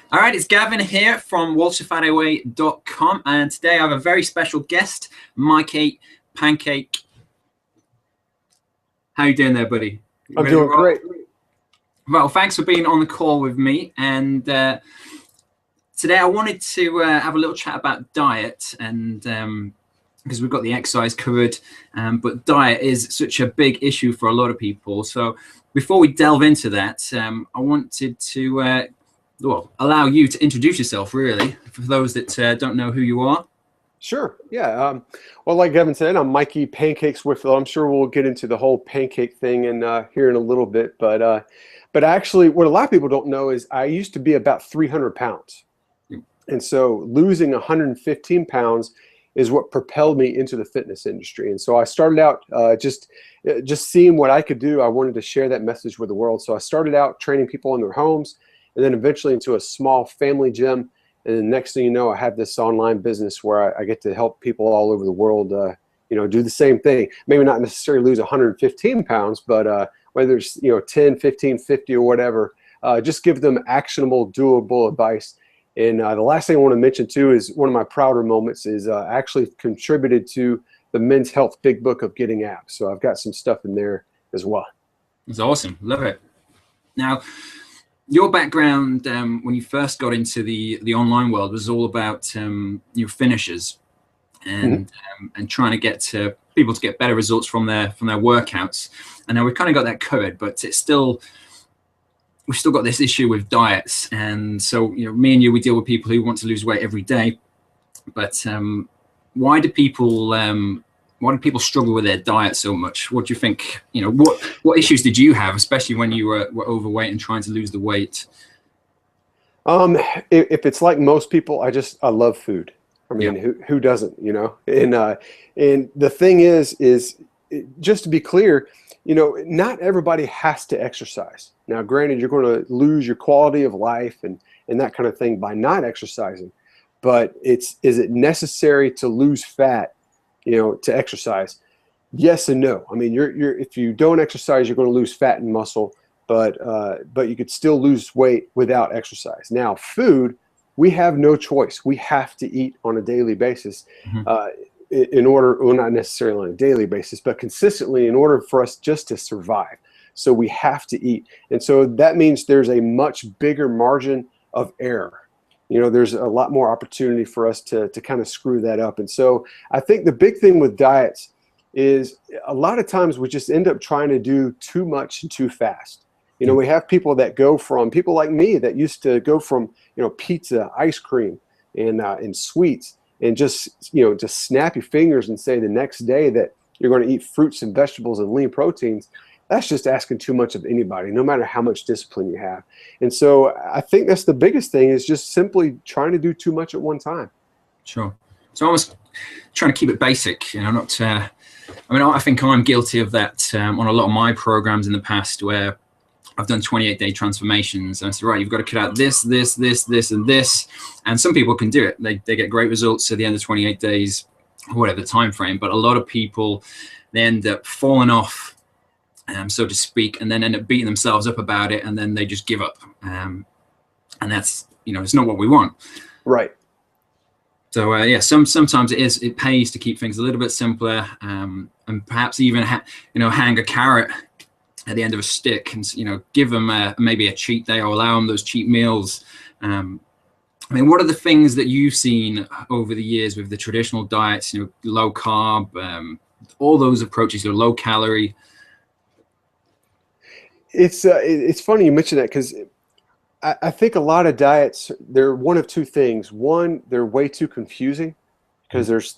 All right, it's Gavin here from walterfataway.com, and today I have a very special guest, Mikey Pancake. How you doing there, buddy? I'm doing great. Well, thanks for being on the call with me. And today I wanted to have a little chat about diet, and because we've got the exercise covered, but diet is such a big issue for a lot of people. So before we delve into that, I wanted to allow you to introduce yourself, really, for those that don't know who you are. Sure. Yeah. Well, like Gavin said, I'm Mikey Pancakes Whitfield. I'm sure we'll get into the whole pancake thing here in a little bit. But actually, what a lot of people don't know is I used to be about 300 pounds. And so losing 115 pounds is what propelled me into the fitness industry. And so I started out just seeing what I could do. I wanted to share that message with the world. So I started out training people in their homes, and then eventually into a small family gym. And then next thing you know, I have this online business where I get to help people all over the world, do the same thing. Maybe not necessarily lose 115 pounds, but whether it's 10, 15, 50 or whatever, just give them actionable, doable advice. And the last thing I want to mention too is one of my prouder moments is I actually contributed to the Men's Health Big Book of Getting Abs. So I've got some stuff in there as well. It's awesome. Love it. Now, your background when you first got into the online world was all about your finishes and and trying to get people to get better results from their workouts. And now we've kind of got that covered, but we've still got this issue with diets. And so me and you, we deal with people who want to lose weight every day. But why do people struggle with their diet so much? What do you think? What issues did you have, especially when you were overweight and trying to lose the weight? If it's like most people, I love food. I mean, yeah. Who doesn't? And the thing is just to be clear, not everybody has to exercise. Now, granted, you're going to lose your quality of life and that kind of thing by not exercising. But is it necessary to lose fat? To exercise? Yes and no. I mean, if you don't exercise, you're going to lose fat and muscle, but you could still lose weight without exercise. Now, food, we have no choice. We have to eat on a daily basis in order, well, not necessarily on a daily basis, but consistently in order for us just to survive. So we have to eat. And so that means there's a much bigger margin of error. There's a lot more opportunity for us to kind of screw that up. And so I think the big thing with diets is a lot of times we just end up trying to do too much and too fast. We have people like me that used to go from, pizza, ice cream, and sweets, and just snap your fingers and say the next day that you're going to eat fruits and vegetables and lean proteins. That's just asking too much of anybody, no matter how much discipline you have. And so I think that's the biggest thing, is just simply trying to do too much at one time. Sure. So almost trying to keep it basic, not I think I'm guilty of that on a lot of my programs in the past, where I've done 28-day transformations. And I said, right, you've got to cut out this, and this. And some people can do it. They get great results at the end of 28 days, whatever the time frame. But a lot of people, they end up falling off, so to speak, and then end up beating themselves up about it, and then they just give up. And that's, it's not what we want. Right. So sometimes it pays to keep things a little bit simpler, and perhaps even hang a carrot at the end of a stick, and give them maybe a cheat day, or allow them those cheat meals. What are the things that you've seen over the years with the traditional diets? Low carb, all those approaches, low calorie. It's funny you mention that, because I think a lot of diets, they're one of two things. One, they're way too confusing, because there's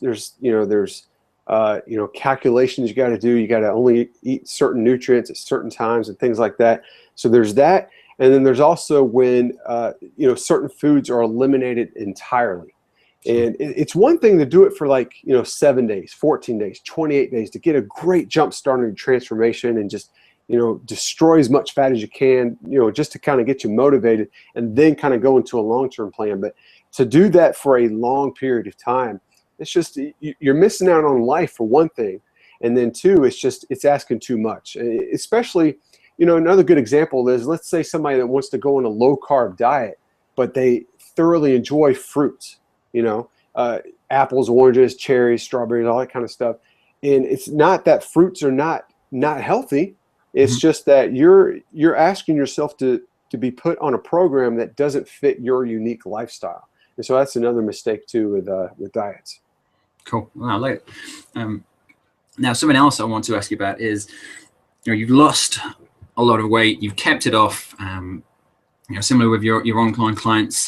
calculations you got to do. You got to only eat certain nutrients at certain times and things like that. So there's that, and then there's also when certain foods are eliminated entirely. And it's one thing to do it for 7 days, 14 days, 28 days to get a great jump start on your transformation and just destroy as much fat as you can, just to kind of get you motivated, and then kind of go into a long-term plan. But to do that for a long period of time, it's just, you're missing out on life, for one thing. And then two, it's asking too much. Especially, another good example is, let's say somebody that wants to go on a low carb diet, but they thoroughly enjoy fruits, apples, oranges, cherries, strawberries, all that kind of stuff. And it's not that fruits are not healthy. It's just that you're asking yourself to be put on a program that doesn't fit your unique lifestyle. And so that's another mistake too with diets. Cool. Well, I like it. Now, something else I want to ask you about is, you've lost a lot of weight, you've kept it off. Similar with your online clients.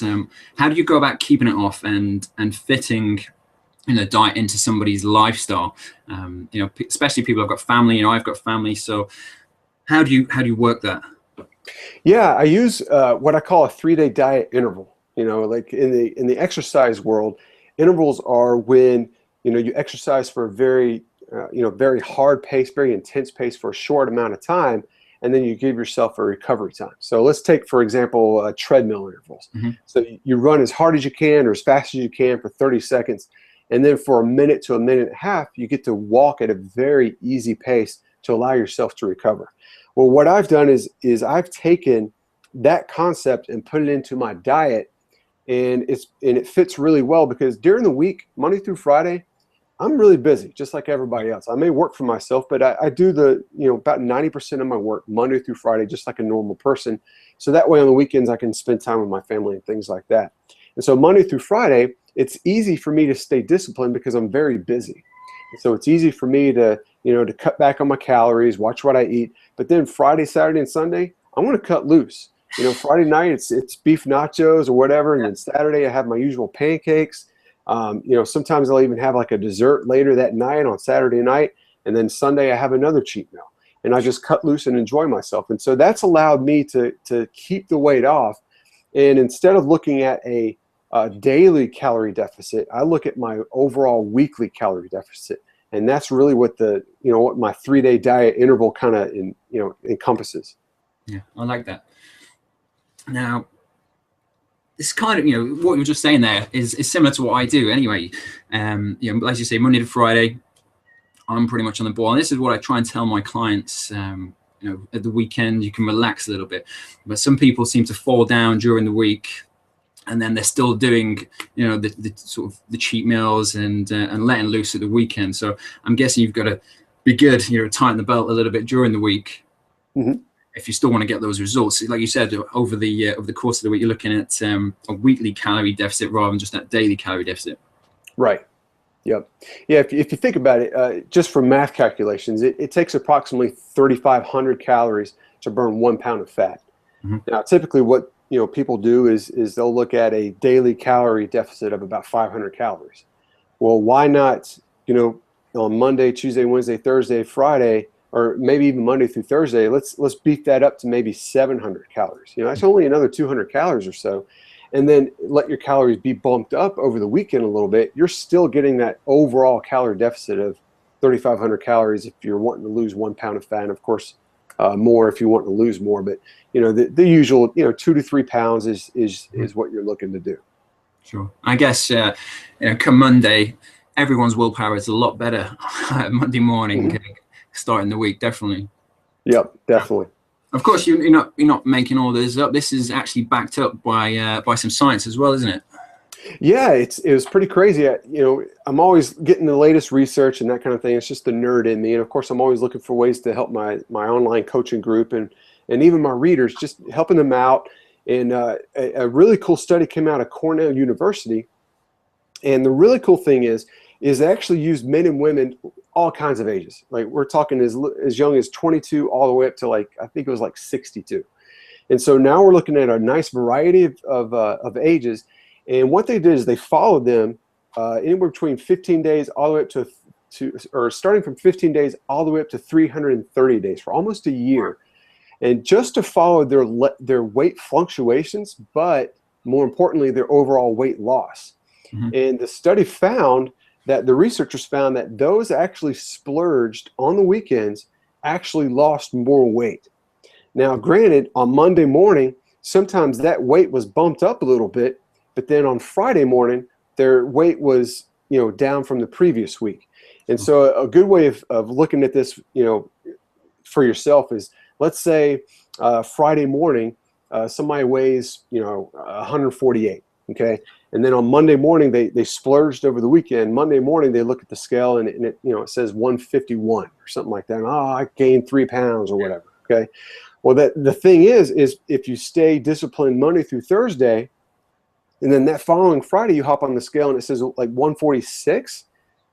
How do you go about keeping it off and fitting diet into somebody's lifestyle? Especially people who've got family. I've got family. So how do you work that? Yeah, I use what I call a 3-day diet interval. Like in the exercise world, intervals are when you exercise for a very very hard pace, very intense pace for a short amount of time, and then you give yourself a recovery time. So let's take, for example, treadmill intervals. So you run as hard as you can or as fast as you can for 30 seconds, and then for a minute to a minute and a half, you get to walk at a very easy pace to allow yourself to recover. Well, what I've done is I've taken that concept and put it into my diet, and it fits really well, because during the week, Monday through Friday, I'm really busy, just like everybody else. I may work for myself, but I do about 90% of my work Monday through Friday, just like a normal person. So that way on the weekends, I can spend time with my family and things like that. And so Monday through Friday, it's easy for me to stay disciplined because I'm very busy. And so it's easy for me to cut back on my calories, watch what I eat. But then Friday, Saturday, and Sunday, I want to cut loose. Friday night, it's beef nachos or whatever. And then Saturday, I have my usual pancakes. Sometimes I'll even have like a dessert later that night on Saturday night. And then Sunday, I have another cheat meal. And I just cut loose and enjoy myself. And so that's allowed me to keep the weight off. And instead of looking at a daily calorie deficit, I look at my overall weekly calorie deficit. And that's really what what my 3-day diet interval kind of encompasses. Yeah, I like that. Now, it's kind of, what you're just saying there is similar to what I do anyway. As you say, Monday to Friday, I'm pretty much on the ball. And this is what I try and tell my clients. At the weekend, you can relax a little bit. But some people seem to fall down during the week, and then they're still doing, the sort of the cheat meals and letting loose at the weekend. So I'm guessing you've got to be good, tighten the belt a little bit during the week. If you still want to get those results. Like you said, over the course of the week, you're looking at a weekly calorie deficit rather than just that daily calorie deficit. Right. Yep. Yeah. If you think about it, just from math calculations, it takes approximately 3,500 calories to burn 1 pound of fat. Now, typically, what people do is they'll look at a daily calorie deficit of about 500 calories. Well, why not? On Monday, Tuesday, Wednesday, Thursday, Friday, or maybe even Monday through Thursday, let's beef that up to maybe 700 calories. That's only another 200 calories or so. And then let your calories be bumped up over the weekend a little bit. You're still getting that overall calorie deficit of 3,500 calories if you're wanting to lose 1 pound of fat. And of course, more if you want to lose more. But the usual 2 to 3 pounds is what you're looking to do. Sure. I guess come Monday, everyone's willpower is a lot better Monday morning. Starting the week, definitely. Yep, definitely. Of course, you're not making all this up. This is actually backed up by some science as well, isn't it? Yeah, it was pretty crazy. I'm always getting the latest research and that kind of thing. It's just the nerd in me, and of course, I'm always looking for ways to help my online coaching group and even my readers, just helping them out. And a really cool study came out of Cornell University, and the really cool thing is they actually used men and women all kinds of ages. Like we're talking as young as 22 all the way up to I think it was 62. And so now we're looking at a nice variety of ages. And what they did is they followed them anywhere between 15 days all the way up to starting from 15 days all the way up to 330 days for almost a year. And just to follow their weight fluctuations, but more importantly, their overall weight loss. And the study found that the researchers found that those actually splurged on the weekends actually lost more weight. Now, granted, on Monday morning, sometimes that weight was bumped up a little bit, but then on Friday morning, their weight was, down from the previous week. And so a good way of looking at this, for yourself is, let's say Friday morning, somebody weighs, 148. Okay. And then on Monday morning, they splurged over the weekend. Monday morning, they look at the scale and it, it says 151 or something like that. And, I gained 3 pounds or whatever. Okay. Well, the thing is if you stay disciplined Monday through Thursday, and then that following Friday, you hop on the scale and it says like 146,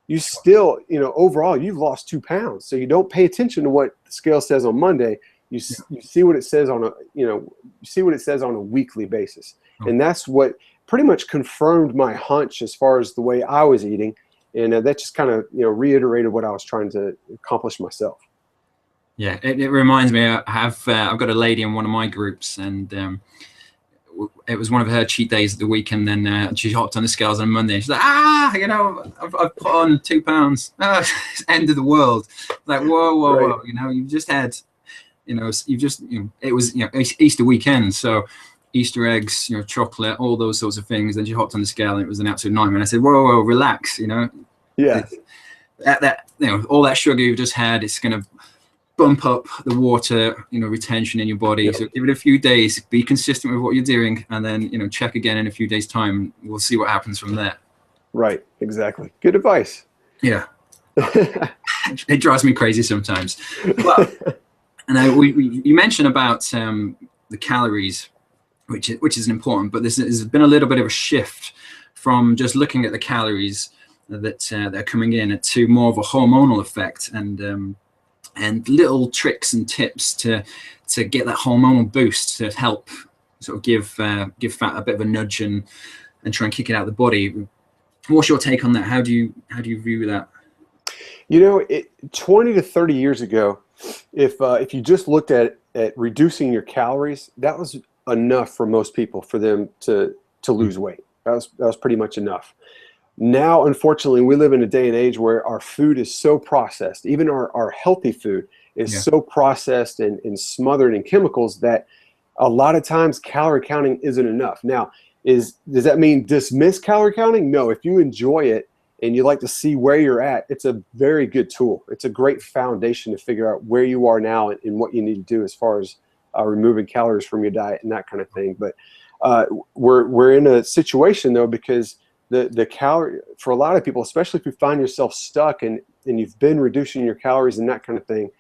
you still, overall, you've lost 2 pounds. So you don't pay attention to what the scale says on Monday. You see what it says on a weekly basis. And that's what pretty much confirmed my hunch as far as the way I was eating. And that just kind of, reiterated what I was trying to accomplish myself. Yeah, it reminds me, I've got a lady in one of my groups, and it was one of her cheat days of the week, and then she hopped on the scales on Monday. She's like, I've put on 2 pounds. It's end of the world. Like, whoa. You've just had, it was, Easter weekend. So Easter eggs, chocolate, all those sorts of things. Then she hopped on the scale and it was an absolute nightmare. And I said, whoa, relax, Yeah. All that sugar you've just had, it's going to bump up the water, retention in your body. Yep. So give it a few days, be consistent with what you're doing, and then, check again in a few days' time. We'll see what happens from there. Right. Exactly. Good advice. Yeah. It drives me crazy sometimes. But, and you mentioned about the calories, which is important, but there's been a little bit of a shift from just looking at the calories that are coming in to more of a hormonal effect, and little tricks and tips to get that hormonal boost to help sort of give fat a bit of a nudge and try and kick it out of the body. What's your take on that? How do you view that? 20 to 30 years ago, if you just looked at reducing your calories, that was enough for most people for them to lose weight. That was pretty much enough. Now, unfortunately, we live in a day and age where our food is so processed. Even our healthy food is so processed and smothered in chemicals that a lot of times calorie counting isn't enough. Now, does that mean dismiss calorie counting? No. If you enjoy it and you like to see where you're at, it's a very good tool. It's a great foundation to figure out where you are now and what you need to do as far as removing calories from your diet and that kind of thing. But we're in a situation, though, because the calorie, for a lot of people, especially if you find yourself stuck and you've been reducing your calories and that kind of thing,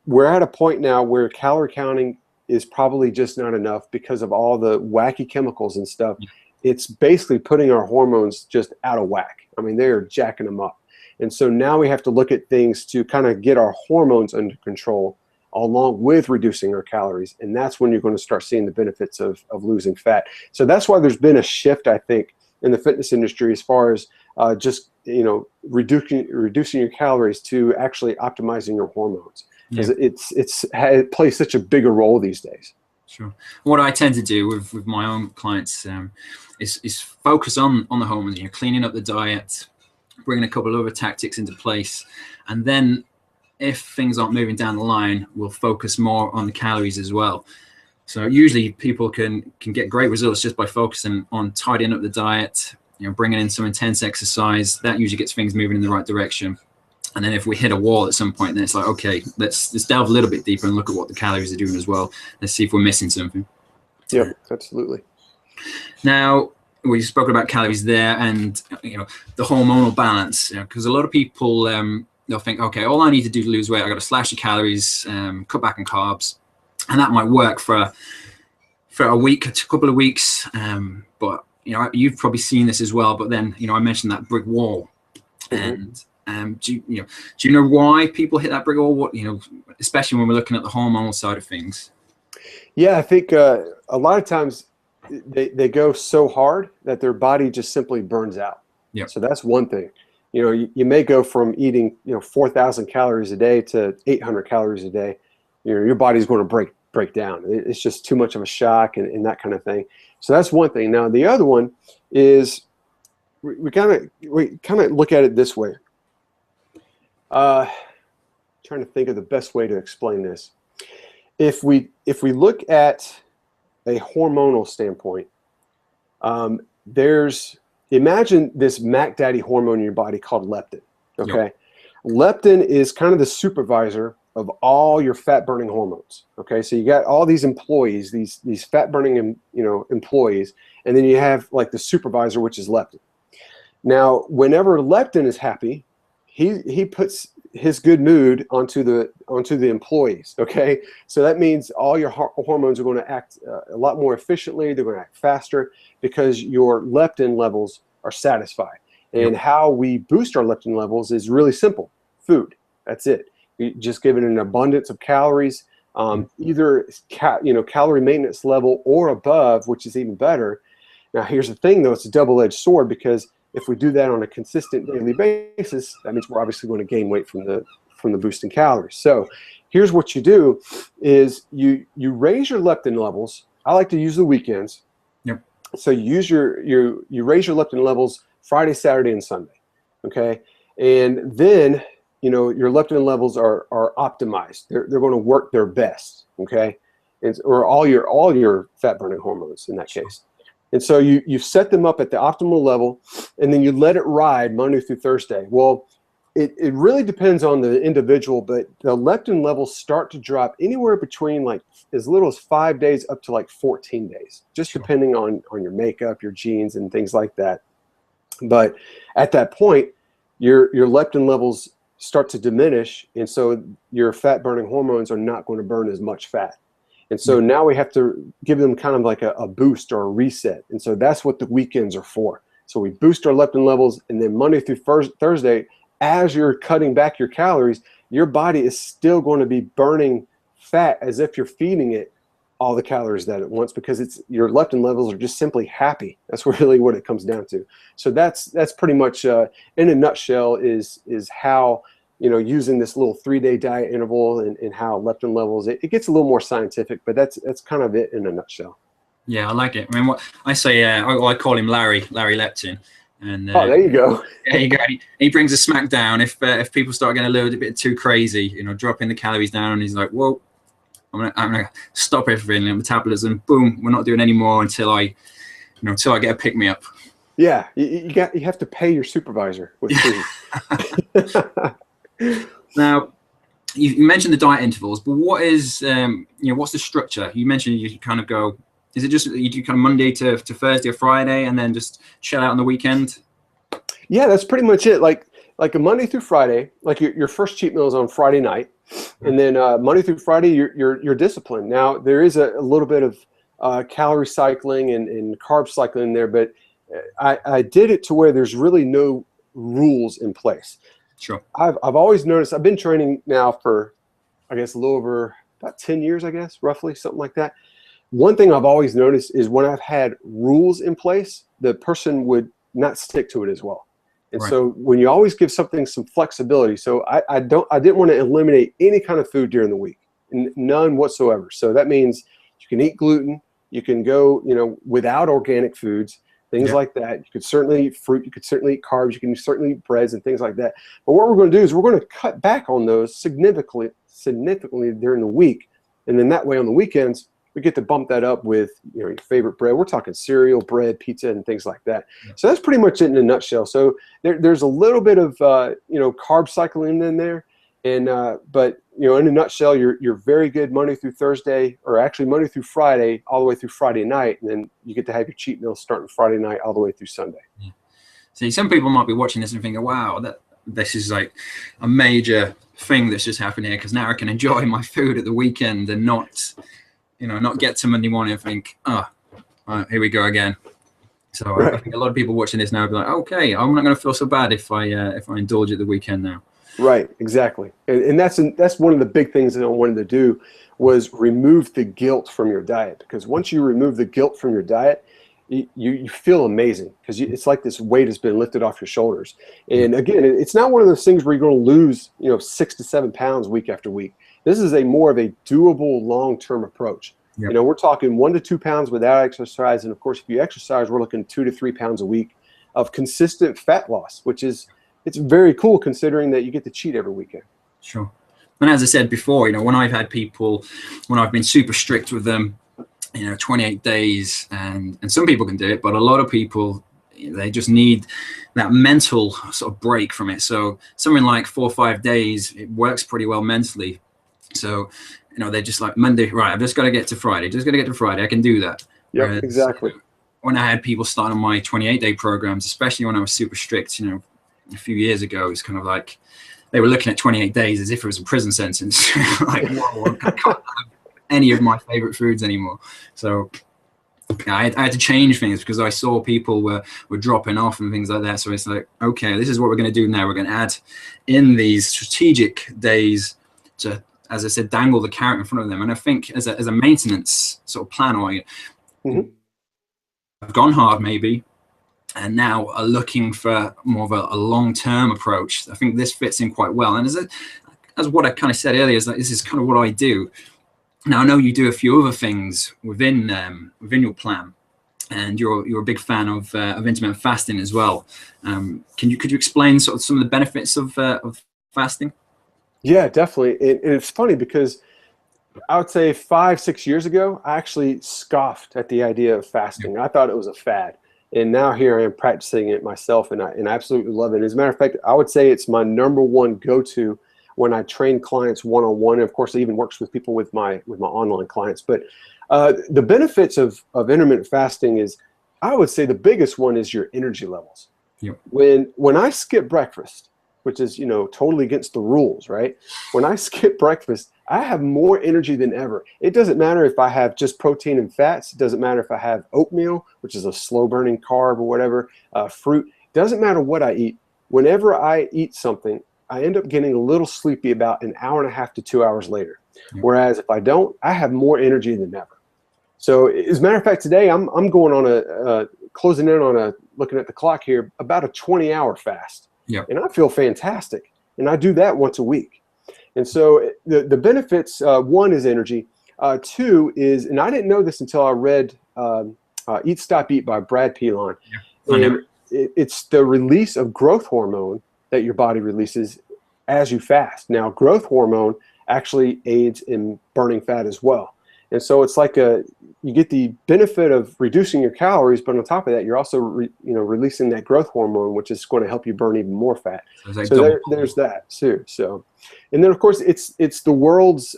we're at a point now where calorie counting is probably just not enough because of all the wacky chemicals and stuff. It's basically putting our hormones just out of whack. I mean, they're jacking them up. And so now we have to look at things to kind of get our hormones under control along with reducing our calories. And that's when you're going to start seeing the benefits of losing fat. So that's why there's been a shift, I think, in the fitness industry as far as just reducing your calories to actually optimizing your hormones, because it plays such a bigger role these days. Sure. What I tend to do with my own clients is focus on the hormones, cleaning up the diet, bringing a couple of other tactics into place, and then if things aren't moving down the line, we'll focus more on the calories as well. So usually people can get great results just by focusing on tidying up the diet, bringing in some intense exercise. That usually gets things moving in the right direction. And then if we hit a wall at some point, then it's like, okay, let's delve a little bit deeper and look at what the calories are doing as well. Let's see if we're missing something. Yeah, absolutely. Now, we spoke about calories there and, the hormonal balance, because a lot of people, they'll think, okay, all I need to do to lose weight, I got to slash the calories, cut back on carbs. And that might work for a week, a couple of weeks. But, you've probably seen this as well. But then, I mentioned that brick wall. And do you know why people hit that brick wall? What, especially when we're looking at the hormonal side of things? Yeah, I think a lot of times they go so hard that their body just simply burns out. Yeah. So that's one thing. You may go from eating 4,000 calories a day to 800 calories a day. Your body's going to break down. It's just too much of a shock and that kind of thing. So that's one thing. Now the other one is we kind of look at it this way. Trying to think of the best way to explain this. If we look at a hormonal standpoint, imagine this Mac Daddy hormone in your body called leptin. Okay, leptin is kind of the supervisor of all your fat burning hormones. Okay, so you got all these employees, these fat burning employees, and then you have like the supervisor, which is leptin. Now, whenever leptin is happy, he puts his good mood onto the employees. Okay, so that means all your hormones are going to act a lot more efficiently. They're going to act faster because your leptin levels are satisfied. And how we boost our leptin levels is really simple: food. That's it. You just give it an abundance of calories, either calorie maintenance level or above, which is even better. Now, here's the thing, though: it's a double-edged sword, because if we do that on a consistent daily basis, that means we're obviously going to gain weight from the boosting calories. So here's what you do: is you raise your leptin levels. I like to use the weekends. Yep. So you use you raise your leptin levels Friday, Saturday, and Sunday. Okay, and then your leptin levels are optimized. They're going to work their best. Okay, or all your fat burning hormones in that case. And so you set them up at the optimal level, and then you let it ride Monday through Thursday. Well, it really depends on the individual, but the leptin levels start to drop anywhere between like as little as 5 days up to like 14 days, just depending on your makeup, your genes, and things like that. But at that point, your leptin levels start to diminish, and so your fat burning hormones are not going to burn as much fat. And so now we have to give them kind of like a boost or a reset. And so that's what the weekends are for. So we boost our leptin levels, and then Monday through Thursday, as you're cutting back your calories, your body is still going to be burning fat as if you're feeding it all the calories that it wants, because your leptin levels are just simply happy. That's really what it comes down to. So that's pretty much in a nutshell is how using this little 3-day diet interval and how leptin levels, it gets a little more scientific, but that's kind of it in a nutshell. Yeah, I like it. I mean, what I say, I call him Larry Leptin. And oh, there you go. There you go. He brings a smack down if people start getting a little bit too crazy, dropping the calories down, and he's like, whoa, I'm gonna stop everything, and metabolism, boom, we're not doing any more until I get a pick me up. Yeah, you have to pay your supervisor with food. Now, you mentioned the diet intervals, but what is what's the structure? You mentioned you kind of go. Is it just you do kind of Monday to Thursday or Friday, and then just chill out on the weekend? Yeah, that's pretty much it. Like a Monday through Friday, like your first cheat meal is on Friday night, and then Monday through Friday you're disciplined. Now there is a little bit of calorie cycling and carb cycling in there, but I did it to where there's really no rules in place. Sure. I've always noticed. I've been training now for, I guess, a little over about 10 years, I guess, roughly, something like that. One thing I've always noticed is when I've had rules in place, the person would not stick to it as well. And right. So when you always give something some flexibility, so I didn't want to eliminate any kind of food during the week, none whatsoever. So that means you can eat gluten, you can go, without organic foods, things like that. You could certainly eat fruit, you could certainly eat carbs, you can certainly eat breads and things like that. But what we're going to do is we're going to cut back on those significantly during the week. And then that way on the weekends, we get to bump that up with your favorite bread. We're talking cereal, bread, pizza, and things like that. Yeah. So that's pretty much it in a nutshell. So there's a little bit of carb cycling in there, and but in a nutshell, you're very good Monday through Thursday, or actually Monday through Friday, all the way through Friday night, and then you get to have your cheat meal starting Friday night all the way through Sunday. Yeah. See, some people might be watching this and thinking, "Wow, this is like a major thing that's just happened here, because now I can enjoy my food at the weekend and not." Not get to Monday morning and think, oh, here we go again. So right. I think a lot of people watching this now will be like, okay, I'm not going to feel so bad if I indulge at the weekend now. Right, exactly. And that's one of the big things that I wanted to do was remove the guilt from your diet. Because once you remove the guilt from your diet, you feel amazing, because it's like this weight has been lifted off your shoulders. And again, it's not one of those things where you're going to lose 6 to 7 pounds week after week. This is more of a doable long-term approach. Yep. We're talking 1 to 2 pounds without exercise, and of course, if you exercise, we're looking 2 to 3 pounds a week of consistent fat loss, which it's very cool considering that you get to cheat every weekend. Sure. And as I said before, when I've had people, when I've been super strict with them, 28 days, and some people can do it, but a lot of people, they just need that mental sort of break from it. So something like 4 or 5 days, it works pretty well mentally. So, they're just like, Monday, right, I've just got to get to Friday. Just got to get to Friday. I can do that. Yep, Whereas, exactly. When I had people start on my 28-day programs, especially when I was super strict, a few years ago, it's kind of like they were looking at 28 days as if it was a prison sentence. Like, whoa, I can't have any of my favorite foods anymore. So I had to change things because I saw people were dropping off and things like that. So it's like, okay, this is what we're going to do now. We're going to add in these strategic days to, as I said, dangle the carrot in front of them. And I think as a maintenance sort of plan, or I've gone hard maybe, and now are looking for more of a long-term approach. I think this fits in quite well. And as what I kind of said earlier, is that this is kind of what I do. Now I know you do a few other things within your plan, and you're a big fan of intermittent fasting as well. Could you explain sort of some of the benefits of fasting? Yeah, definitely. And it's funny because I would say 5-6 years ago, I actually scoffed at the idea of fasting. I thought it was a fad. And now here I am practicing it myself, and I absolutely love it. As a matter of fact, I would say it's my #1 go-to when I train clients one-on-one. And of course, it even works with people with my online clients. But the benefits of intermittent fasting is, I would say the biggest one is your energy levels. Yep. When I skip breakfast, which is totally against the rules, right? When I skip breakfast, I have more energy than ever. It doesn't matter if I have just protein and fats. It doesn't matter if I have oatmeal, which is a slow-burning carb or whatever, fruit. It doesn't matter what I eat. Whenever I eat something, I end up getting a little sleepy about an hour and a half to 2 hours later. Whereas if I don't, I have more energy than ever. So as a matter of fact, today I'm going on closing in on looking at the clock here, about a 20-hour fast. And I feel fantastic. And I do that once a week. And so the benefits, one is energy. Two is, and I didn't know this until I read Eat, Stop, Eat by Brad Pilon. And it's the release of growth hormone that your body releases as you fast. Now, growth hormone actually aids in burning fat as well. And so it's like you get the benefit of reducing your calories, but on top of that, you're also releasing that growth hormone, which is going to help you burn even more fat. So there's that too. So, and then of course it's the world's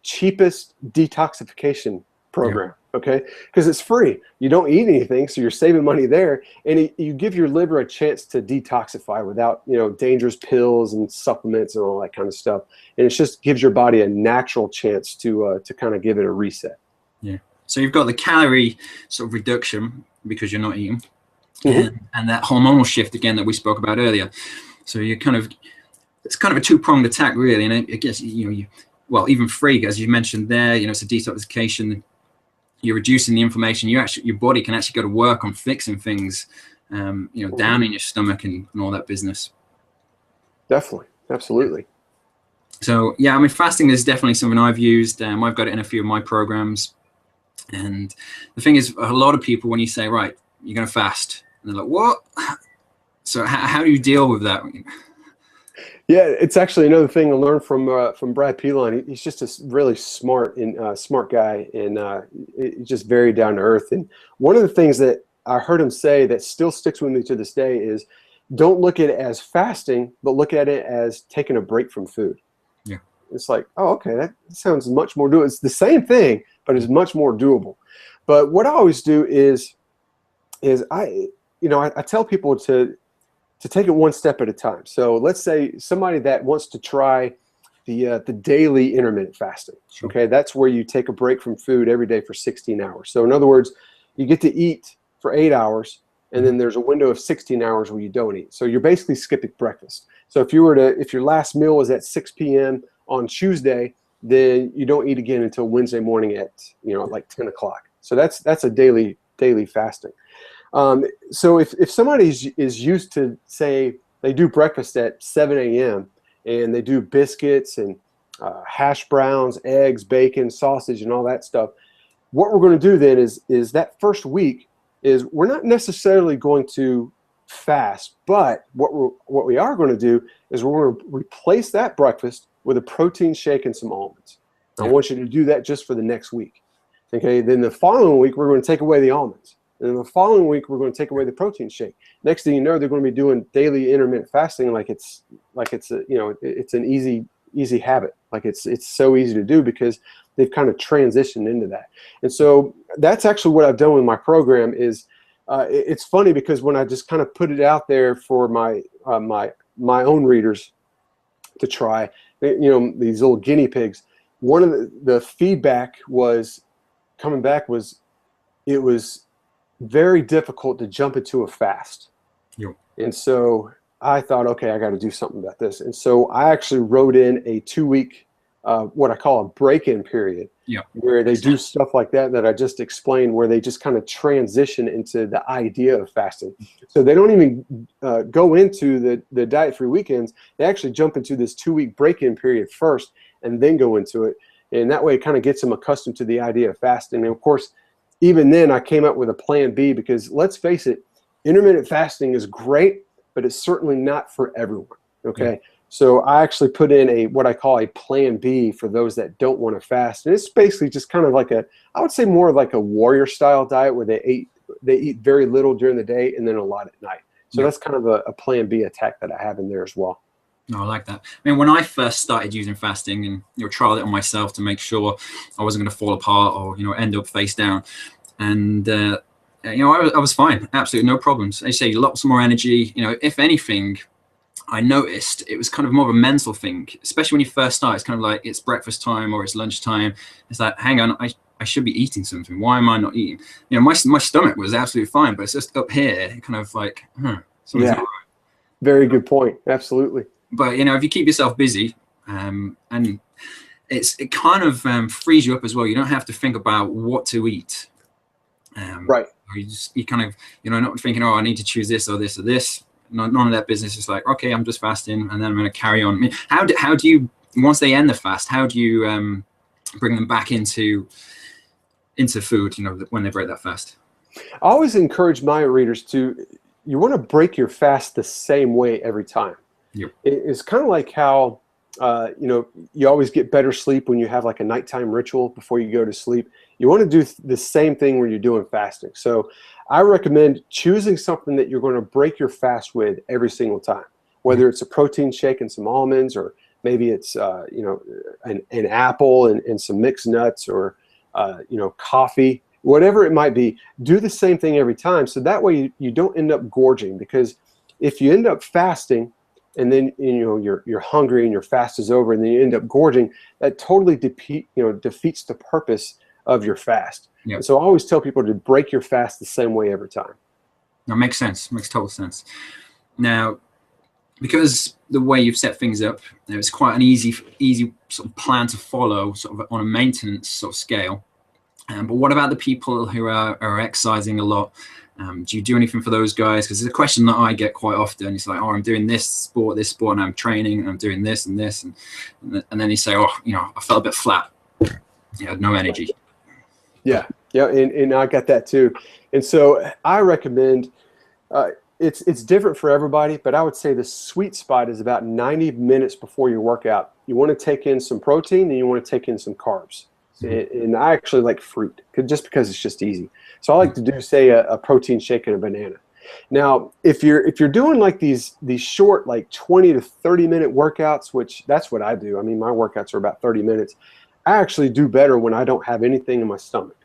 cheapest detoxification program. Okay, because it's free. You don't eat anything, so you're saving money there, and you give your liver a chance to detoxify without dangerous pills and supplements and all that kind of stuff. And it just gives your body a natural chance to kind of give it a reset. Yeah. So you've got the calorie sort of reduction because you're not eating, and that hormonal shift again that we spoke about earlier. So it's kind of a two-pronged attack really, and I guess well, even free, as you mentioned there, it's a detoxification. You're reducing the inflammation. Your body can actually go to work on fixing things, down in your stomach and all that business. Definitely, absolutely. So yeah, I mean, fasting is definitely something I've used. I've got it in a few of my programs. And the thing is, a lot of people, when you say, right, you're going to fast, and they're like, what? So how do you deal with that? Yeah, it's actually another thing to learn from Brad Pilon. He's just a really smart guy, and he's just very down to earth. And one of the things that I heard him say that still sticks with me to this day is, don't look at it as fasting, but look at it as taking a break from food. Yeah, it's like, oh, okay, that sounds much more doable. It's the same thing, but it's much more doable. But what I always do is I tell people to take it one step at a time. So let's say somebody that wants to try the daily intermittent fasting. Sure. Okay, that's where you take a break from food every day for 16 hours. So in other words, you get to eat for 8 hours, and then there's a window of 16 hours where you don't eat. So you're basically skipping breakfast. So if your last meal was at 6 p.m. on Tuesday, then you don't eat again until Wednesday morning at like 10 o'clock. So that's a daily fasting. So if somebody is used to, say, they do breakfast at 7 a.m. and they do biscuits and hash browns, eggs, bacon, sausage, and all that stuff, what we're going to do then is that first week is we're not necessarily going to fast, but what we are going to do is we're going to replace that breakfast with a protein shake and some almonds. I want you to do that just for the next week. Okay, then the following week we're going to take away the almonds. And then the following week, we're going to take away the protein shake. Next thing you know, they're going to be doing daily intermittent fasting like it's an easy easy habit. Like it's so easy to do because they've kind of transitioned into that. And so that's actually what I've done with my program is, it's funny because when I just kind of put it out there for my own readers to try, you know, these little guinea pigs, one of the feedback was coming back was it was very difficult to jump into a fast. Yep. And so I thought, okay, I got to do something about this. And so I actually wrote in a 2-week, what I call a break-in period, where they do stuff like that I just explained, where they just kind of transition into the idea of fasting. So they don't even go into the diet-free weekends. They actually jump into this 2-week break-in period first and then go into it. And that way it kind of gets them accustomed to the idea of fasting. And of course, even then I came up with a plan B, because let's face it, intermittent fasting is great, but it's certainly not for everyone. Okay. So I actually put in what I call a plan B for those that don't want to fast. And it's basically just kind of like I would say more like a warrior style diet, where they eat very little during the day and then a lot at night. So that's kind of a plan B attack that I have in there as well. No, I like that. I mean, when I first started using fasting and, you know, trialed it on myself to make sure I wasn't going to fall apart or, you know, end up face down. And, you know, I was fine. Absolutely no problems. They say lots more energy. You know, if anything, I noticed it was kind of more of a mental thing, especially when you first start. It's kind of like it's breakfast time or it's lunchtime. It's like, hang on, I should be eating something. Why am I not eating? You know, my stomach was absolutely fine, but it's just up here, kind of like, something's not right. Very good point. Absolutely. But, you know, if you keep yourself busy, and it kind of frees you up as well. You don't have to think about what to eat. Right. You kind of, you know, not thinking, oh, I need to choose this or this or this. None of that business. It's like, okay, I'm just fasting, and then I'm going to carry on. I mean, how do you, once they end the fast, how do you bring them back into food, you know, when they break that fast? I always encourage my readers you want to break your fast the same way every time. Yep. It's kind of like how, you know, you always get better sleep when you have like a nighttime ritual before you go to sleep. You want to do the same thing when you're doing fasting. So I recommend choosing something that you're going to break your fast with every single time, whether it's a protein shake and some almonds, or maybe it's, you know, an apple and some mixed nuts, or, you know, coffee, whatever it might be. Do the same thing every time. So that way you don't end up gorging, because if you end up fasting and then, you know, you're hungry and your fast is over and then you end up gorging, that totally defeats the purpose of your fast. Yep. So I always tell people to break your fast the same way every time. That makes sense. Makes total sense. Now, because the way you've set things up, it's quite an easy sort of plan to follow, sort of on a maintenance sort of scale. But what about the people who are exercising a lot? Do you do anything for those guys? Because it's a question that I get quite often. It's like, oh, I'm doing this sport, and I'm training, and I'm doing this and this, and then you say, oh, you know, I felt a bit flat. Yeah, no energy. Yeah, and I got that too. And so I recommend, it's different for everybody, but I would say the sweet spot is about 90 minutes before your workout. You want to take in some protein and you want to take in some carbs. And I actually like fruit, just because it's just easy. So I like to do, say, a protein shake and a banana. Now, if you're doing like these short, like 20 to 30 minute workouts, which that's what I do. I mean, my workouts are about 30 minutes. I actually do better when I don't have anything in my stomach.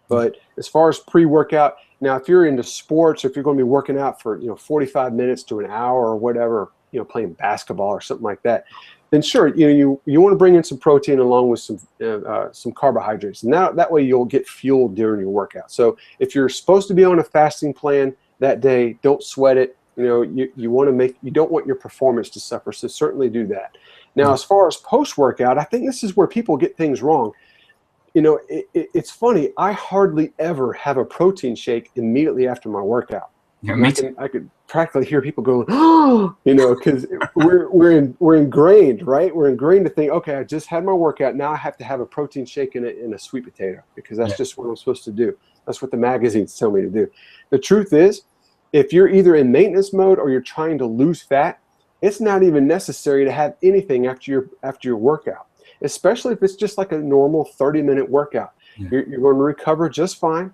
But as far as pre-workout, now if you're into sports, or if you're going to be working out for, you know, 45 minutes to an hour or whatever, you know, playing basketball or something like that, then sure, you know, you want to bring in some protein along with some carbohydrates, and that way you'll get fueled during your workout. So if you're supposed to be on a fasting plan that day, don't sweat it. You know, you don't want your performance to suffer, so certainly do that. Now, as far as post-workout, I think this is where people get things wrong. You know, it's funny. I hardly ever have a protein shake immediately after my workout. Yeah, I could practically hear people going, oh, you know, because we're ingrained, right? We're ingrained to think, okay, I just had my workout. Now I have to have a protein shake and a sweet potato, because that's just what I'm supposed to do. That's what the magazines tell me to do. The truth is, if you're either in maintenance mode or you're trying to lose fat, it's not even necessary to have anything after your workout, especially if it's just like a normal 30-minute workout. You're going to recover just fine.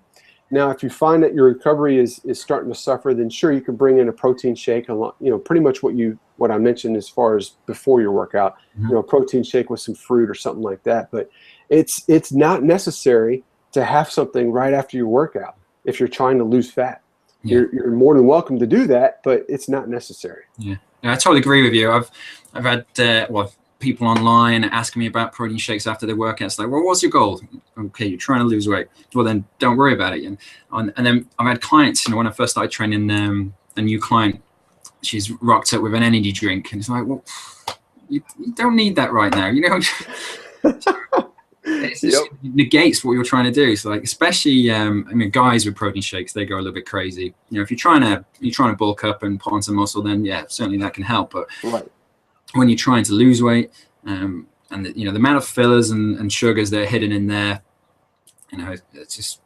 Now, if you find that your recovery is starting to suffer, then sure, you can bring in a protein shake, you know, pretty much what you what I mentioned as far as before your workout, Mm-hmm. you know, a protein shake with some fruit or something like that. But it's not necessary to have something right after your workout if you're trying to lose fat. Yeah. You're more than welcome to do that, but it's not necessary. Yeah, I totally agree with you. I've had people online asking me about protein shakes after their workouts. Like, well, what's your goal? Okay, you're trying to lose weight. Well, then don't worry about it. And then I've had clients, you know, when I first started training, a new client, she's rocked up with an energy drink, and it's like, well, you don't need that right now, you know. It just negates what you're trying to do. So, like, especially, I mean, guys with protein shakes, they go a little bit crazy. You know, if you're trying to bulk up and put on some muscle, then yeah, certainly that can help. But when you're trying to lose weight, and you know, the amount of fillers and sugars that are hidden in there, you know, it's just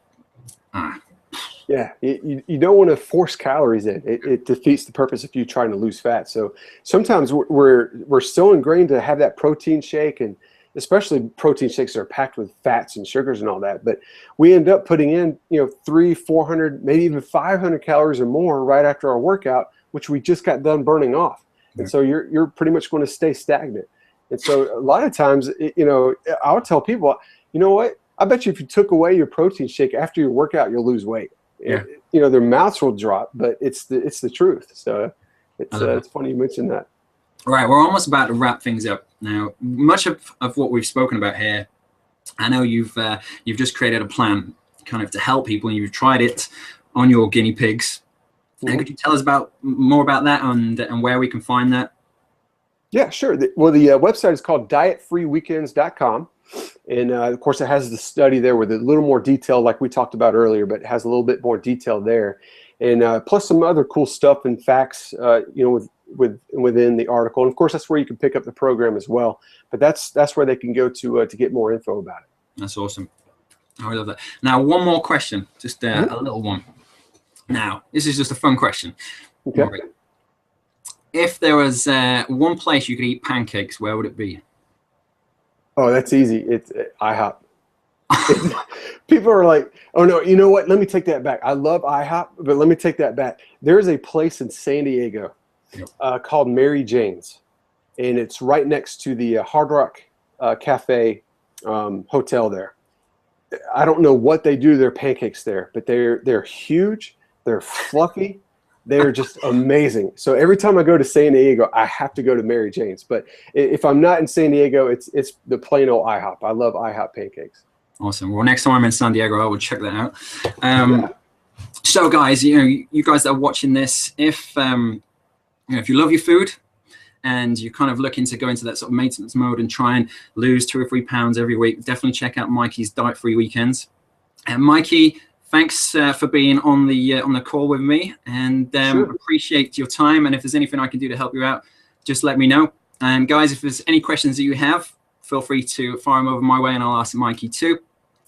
yeah, you don't want to force calories in. It defeats the purpose of you trying to lose fat. So sometimes we're so ingrained to have that protein shake, and especially protein shakes that are packed with fats and sugars and all that. But we end up putting in, you know, 300, 400, maybe even 500 calories or more right after our workout, which we just got done burning off. And so you're pretty much going to stay stagnant. And so a lot of times, you know, I'll tell people, you know what? I bet you if you took away your protein shake after your workout, you'll lose weight. Yeah. You know, their mouths will drop, but it's the truth. So it's funny you mentioned that. All right, we're almost about to wrap things up now. Much of what we've spoken about here, I know you've just created a plan kind of to help people, and you've tried it on your guinea pigs. And could you tell us more about that and where we can find that? Yeah, sure. Well, the website is called dietfreeweekends.com. And of course, it has the study there with a little more detail, like we talked about earlier, but it has a little bit more detail there. And plus some other cool stuff and facts, you know, within the article. And of course, that's where you can pick up the program as well. But that's where they can go to get more info about it. That's awesome. I love that. Now, one more question, just a little one. Now, this is just a fun question. Okay. If there was one place you could eat pancakes, where would it be? Oh, that's easy. It's IHOP. People are like, oh no, you know what? Let me take that back. I love IHOP, but let me take that back. There's a place in San Diego called Mary Jane's, and it's right next to the Hard Rock Cafe hotel there. I don't know what they do to their pancakes there, but they're huge, they're fluffy, they're just amazing. So every time I go to San Diego, I have to go to Mary Jane's. But if I'm not in San Diego, it's the plain old IHOP. I love IHOP pancakes. Awesome. Well, next time I'm in San Diego, I will check that out. So guys, you know, you guys that are watching this, if you know, if you love your food and you're kind of looking to go into that sort of maintenance mode and try and lose 2 or 3 pounds every week, definitely check out Mikey's Diet Free Weekends. And Mikey, thanks for being on the call with me, and appreciate your time. And if there's anything I can do to help you out, just let me know. And guys, if there's any questions that you have, feel free to fire them over my way, and I'll ask Mikey too.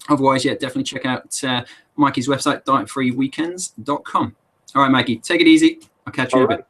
Otherwise, yeah, definitely check out Mikey's website, dietfreeweekends.com. All right, Mikey, take it easy. I'll catch you in a bit.